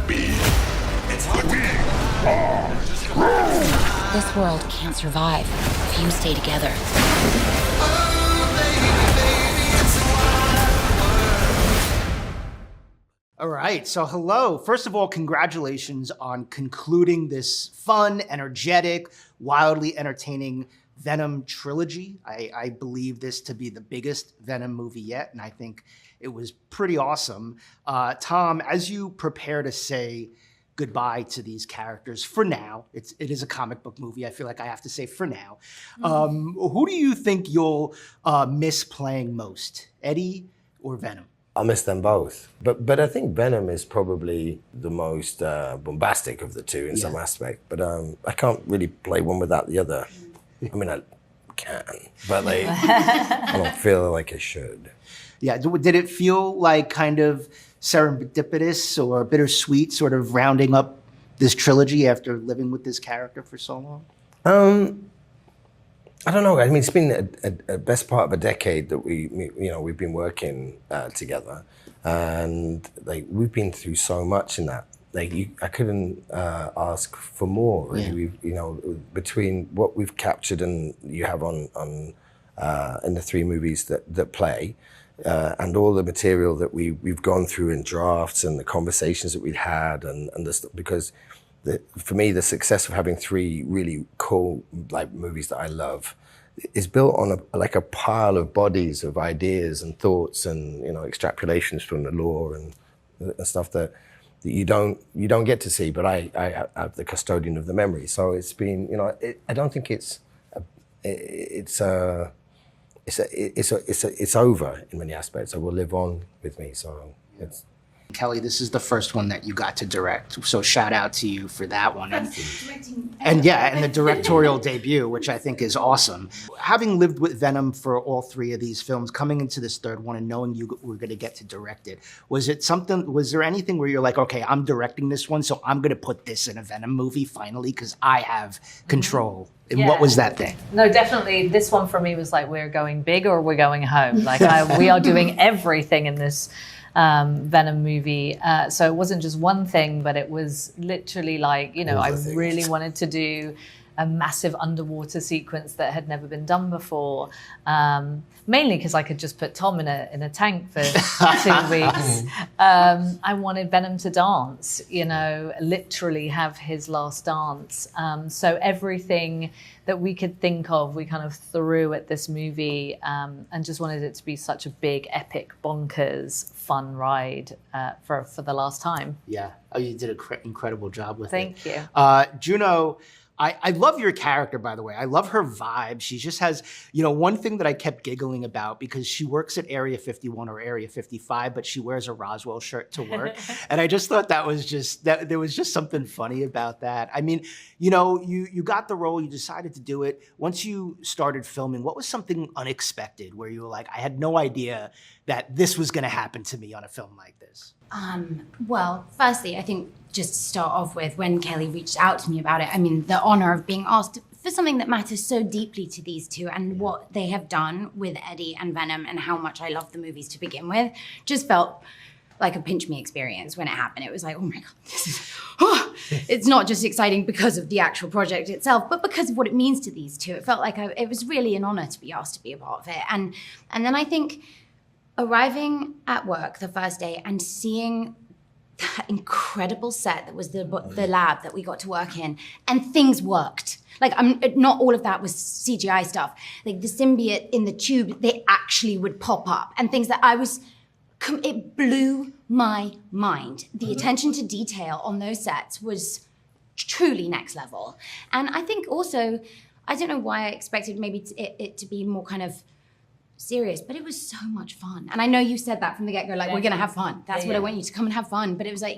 be. We are Groot. This world can't survive if you stay together. All right, so hello. First of all, congratulations on concluding this fun, energetic, wildly entertaining Venom trilogy. I believe this to be the biggest Venom movie yet, and I think it was pretty awesome. Tom, as you prepare to say goodbye to these characters for now, it is a comic book movie. I feel like I have to say for now. Who do you think you'll miss playing most, Eddie or Venom? I'll miss them both. But I think Venom is probably the most bombastic of the two in some aspect. But I can't really play one without the other. I mean, I can, but I don't feel like I should. Yeah, did it feel like kind of serendipitous or bittersweet, sort of rounding up this trilogy after living with this character for so long? I don't know. I mean, it's been a best part of a decade that we've been working together, and like we've been through so much in that. Like I couldn't ask for more. Really. Yeah. Between what we've captured and you have on in the three movies that play, and all the material that we've gone through in drafts and the conversations that we've had and because. For me, the success of having three really cool like movies that I love is built on a pile of bodies of ideas and thoughts and extrapolations from the lore and stuff that you don't get to see. But I have the custodian of the memory, so it's been I don't think it's over in many aspects. It will live on with me. So it's. Kelly, this is the first one that you got to direct, so shout out to you for that one. And the directorial debut, which I think is awesome. Having lived with Venom for all three of these films, coming into this third one and knowing you were going to get to direct it, was there anything where you're like, okay, I'm directing this one, so I'm going to put this in a Venom movie finally because I have control? And what was that thing? No, definitely. This one for me was like, we're going big or we're going home. Like we are doing everything in this Venom movie. So it wasn't just one thing, but it was literally like, I really wanted to do a massive underwater sequence that had never been done before. Mainly because I could just put Tom in a tank for 2 weeks. I wanted Venom to dance, literally have his last dance. So everything that we could think of, we kind of threw at this movie and just wanted it to be such a big, epic, bonkers, fun ride for the last time. Yeah. Oh, you did an incredible job with Thank you. Juno, I love your character, by the way. I love her vibe. She just has, one thing that I kept giggling about because she works at Area 51 or Area 55, but she wears a Roswell shirt to work. And I just thought there was just something funny about that. I mean, you got the role, you decided to do it. Once you started filming, what was something unexpected where you were like, I had no idea that this was going to happen to me on a film like this? Well, firstly, I think just to start off with, when Kelly reached out to me about it, I mean, the honor of being asked for something that matters so deeply to these two and what they have done with Eddie and Venom and how much I love the movies to begin with, just felt like a pinch me experience when it happened. It was like, oh my God, it's not just exciting because of the actual project itself, but because of what it means to these two. It felt like it was really an honor to be asked to be a part of it. And then I think arriving at work the first day and seeing that incredible set that was the lab that we got to work in, and things worked. Like, not all of that was CGI stuff. Like the symbiote in the tube, they actually would pop up, and things that it blew my mind. The attention to detail on those sets was truly next level. And I think also, I don't know why I expected maybe it to be more kind of serious, but it was so much fun. And I know you said that from the get-go, like, we're gonna have fun. That's what I want you to come and have fun. But it was like,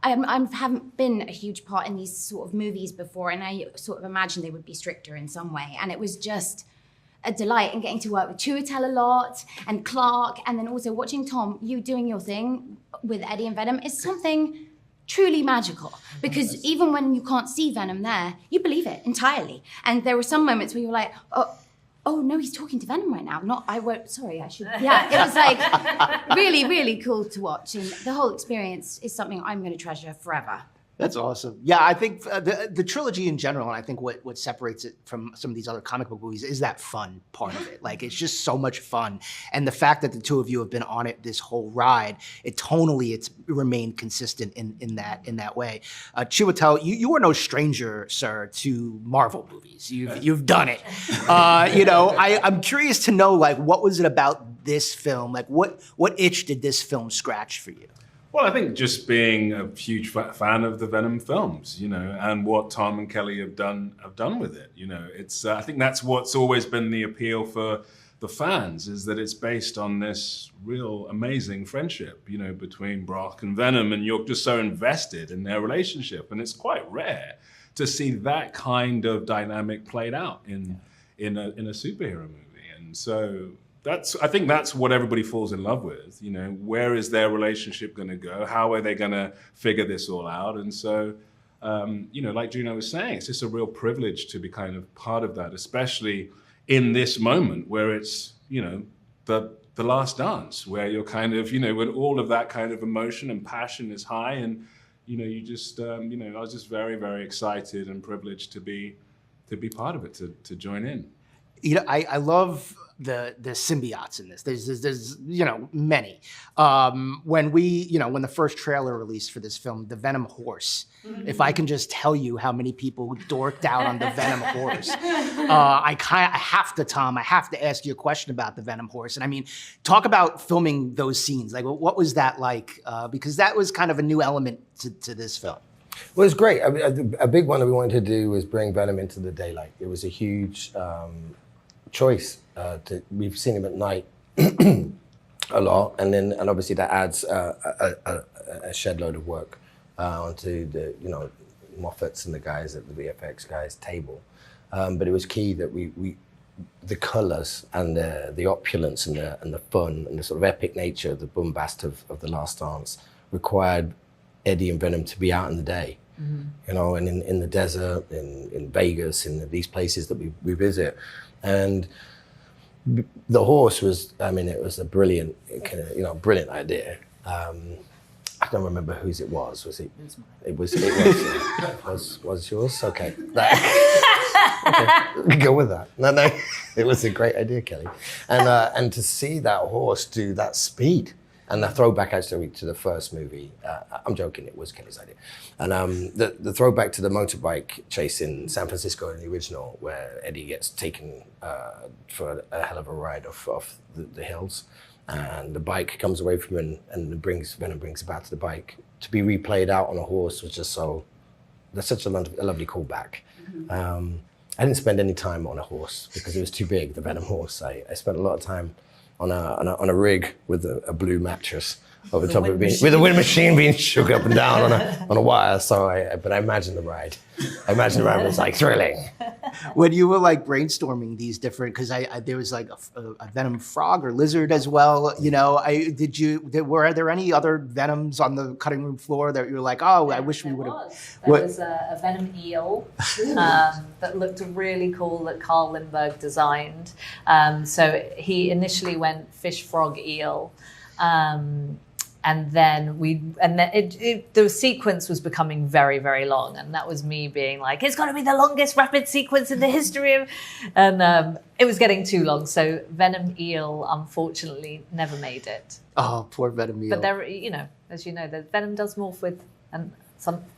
I haven't been a huge part in these sort of movies before, and I sort of imagined they would be stricter in some way. And it was just a delight, and getting to work with Chiwetel a lot, and Clark, and then also watching Tom, you doing your thing with Eddie and Venom is something truly magical. Because even when you can't see Venom there, you believe it entirely. And there were some moments where you were like, oh, oh no, he's talking to Venom right now. Not, I won't, sorry, I should. Yeah, it was like really, really cool to watch. And the whole experience is something I'm going to treasure forever. That's awesome. Yeah, I think the trilogy in general, and I think what separates it from some of these other comic book movies is that fun part of it. Like, it's just so much fun. And the fact that the two of you have been on it this whole ride, it's remained consistent in that way. Chiwetel, you are no stranger, sir, to Marvel movies. You've done it. I'm curious to know, like, what was it about this film? Like, what itch did this film scratch for you? Well, I think just being a huge fan of the Venom films, and what Tom and Kelly have done with it. It's I think that's what's always been the appeal for the fans, is that it's based on this real amazing friendship, between Brock and Venom, and you're just so invested in their relationship, and it's quite rare to see that kind of dynamic played out in a superhero movie, and so. I think that's what everybody falls in love with. Where is their relationship going to go? How are they going to figure this all out? And so, like Juno was saying, it's just a real privilege to be kind of part of that, especially in this moment where it's, the last dance, where you're kind of, when all of that kind of emotion and passion is high, and you just, I was just very, very excited and privileged to be part of it, to join in. I love the symbiotes in this. There's many. When the first trailer released for this film, the Venom horse. If I can just tell you how many people dorked out on the Venom horse, I have to ask you a question about the Venom horse. And I mean, talk about filming those scenes. Like, what was that like? Because that was kind of a new element to this film. Well, it's great. A big one that we wanted to do was bring Venom into the daylight. It was a huge choice. We've seen him at night a lot, and obviously that adds a shed load of work onto the Moffat's and the guys at the VFX guys' table. But it was key that we the colours and the opulence and the fun and the sort of epic nature, the bombast of The Last Dance required Eddie and Venom to be out in the day. And in the desert, in Vegas, in these places that we visit. And the horse was, it was a brilliant, brilliant idea. I don't remember whose it was. Was it? It was yours? Okay. Okay. Go with that. No, it was a great idea, Kelly. And to see that horse do that speed, and the throwback actually to the first movie, I'm joking, it was Kelly's idea. And the throwback to the motorbike chase in San Francisco in the original, where Eddie gets taken for a hell of a ride off the hills, and the bike comes away from him, and Venom brings it back to the bike. To be replayed out on a horse was just that's such a lovely callback. I didn't spend any time on a horse because it was too big, the Venom horse. I spent a lot of time on a rig with a blue mattress over top of it, with a wind machine being shook up and down on a wire. But I imagine the ride. The ride was like thrilling. When you were like brainstorming these different, because there was like a Venom frog or lizard as well. Were there any other Venoms on the cutting room floor that you were like, oh, I wish we would have? There was a Venom eel that looked really cool that Carl Lindbergh designed. So he initially went fish, frog, eel. And then the sequence was becoming very, very long, and that was me being like, it's got to be the longest rapid sequence in the history of, and it was getting too long. So Venom Eel, unfortunately, never made it. Oh, poor Venom Eel. But there, as you know, the Venom does morph with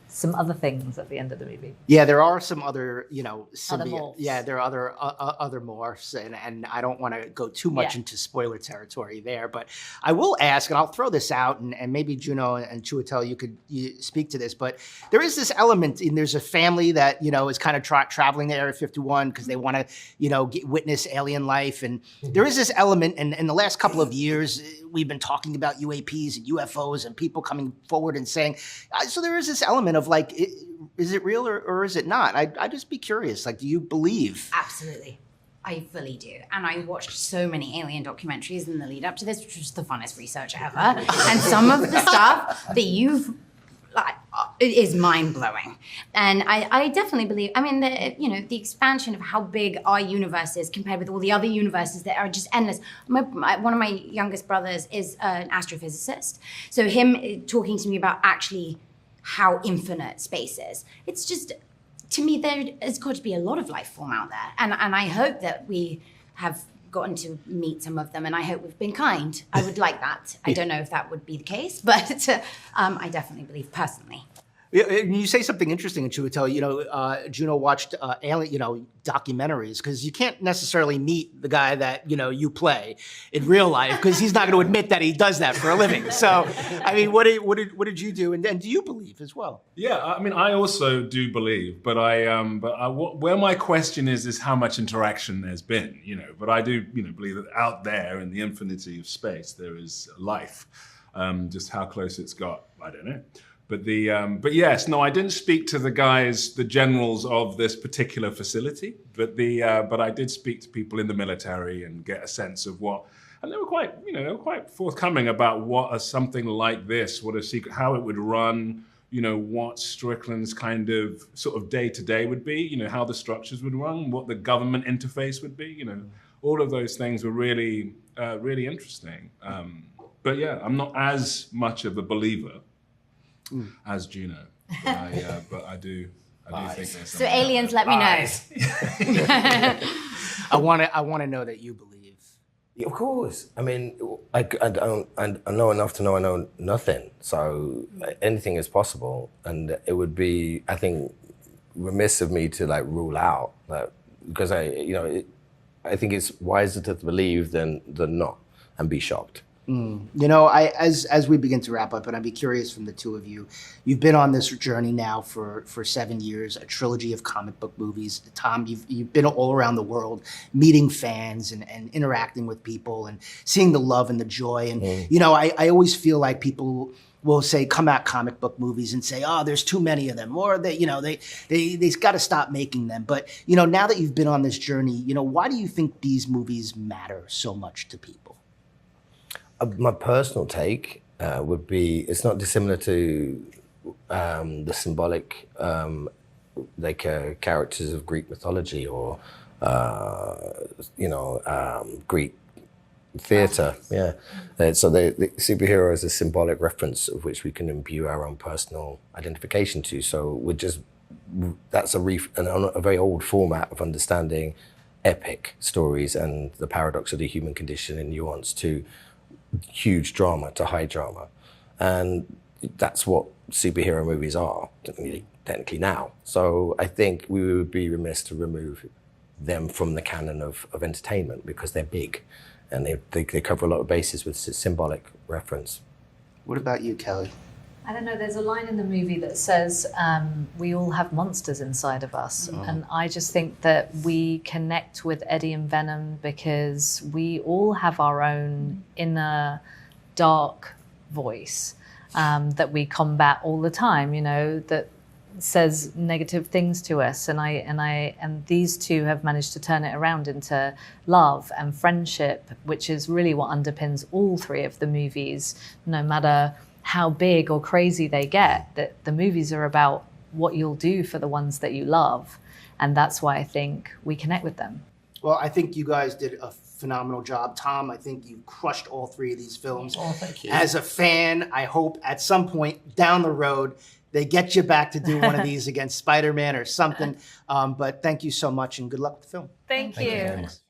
some other things at the end of the movie. Yeah, there are some other, Other morphs. Yeah, there are other morphs, and I don't want to go too much into spoiler territory there, but I will ask, and I'll throw this out, and maybe Juno and Chiwetel, you could speak to this, but there is this element, and there's a family that, is kind of traveling to Area 51 because they want to, witness alien life, and there is this element, and in the last couple of years, we've been talking about UAPs and UFOs and people coming forward and saying, so there is this element of like, is it real or is it not? I'd just be curious, like, do you believe? Absolutely. I fully do. And I watched so many alien documentaries in the lead up to this, which was the funnest research ever. And some of the stuff that you've, like, it is mind-blowing. And I definitely believe, I mean, the expansion of how big our universe is compared with all the other universes that are just endless. One of my youngest brothers is an astrophysicist. So him talking to me about actually how infinite space is, it's just, to me, there has got to be a lot of life form out there. And I hope that we have gotten to meet some of them, and I hope we've been kind. I would like that. I don't know if that would be the case, but I definitely believe personally. You say something interesting, Chiwetel. Juno watched alien, documentaries, because you can't necessarily meet the guy that you play in real life, because he's not going to admit that he does that for a living. So, I mean, what did you do, and do you believe as well? Yeah, I mean, I also do believe, but where my question is how much interaction there's been, But I do, believe that out there in the infinity of space there is life. Just how close it's got, I don't know. But yes, no, I didn't speak to the generals of this particular facility, but I did speak to people in the military and get a sense of and they were quite forthcoming about something like this, how it would run, what Strickland's kind of sort of day to day would be, how the structures would run, what the government interface would be, all of those things were really, really interesting. But yeah, I'm not as much of a believer as Juno, but I do think there's so aliens, let me know. I want to know that you believe. Yeah, of course. I mean, I know enough to know I know nothing. So anything is possible, and it would be, I think, remiss of me to rule out that, because I think it's wiser to believe than not and be shocked. As we begin to wrap up, and I'd be curious from the two of you, you've been on this journey now for 7 years, a trilogy of comic book movies. Tom, you've been all around the world, meeting fans and interacting with people and seeing the love and the joy. And, I always feel like people will say, come at comic book movies and say, oh, there's too many of them, or they got to stop making them. But, now that you've been on this journey, why do you think these movies matter so much to people? My personal take would be, it's not dissimilar to the symbolic characters of Greek mythology or Greek theatre. Yeah, so the superhero is a symbolic reference of which we can imbue our own personal identification to. So that's a very old format of understanding epic stories and the paradox of the human condition in nuance to huge drama to high drama. And that's what superhero movies are, technically now. So I think we would be remiss to remove them from the canon of entertainment, because they're big and they cover a lot of bases with symbolic reference. What about you, Kelly? I don't know, there's a line in the movie that says, we all have monsters inside of us. Oh. And I just think that we connect with Eddie and Venom because we all have our own inner dark voice that we combat all the time, that says negative things to us. And these two have managed to turn it around into love and friendship, which is really what underpins all three of the movies, no matter how big or crazy they get. That the movies are about what you'll do for the ones that you love. And that's why I think we connect with them. Well, I think you guys did a phenomenal job. Tom, I think you crushed all three of these films. Oh, thank you. As a fan, I hope at some point down the road, they get you back to do one of these against Spider-Man or something. But thank you so much and good luck with the film. Thank you. Thanks.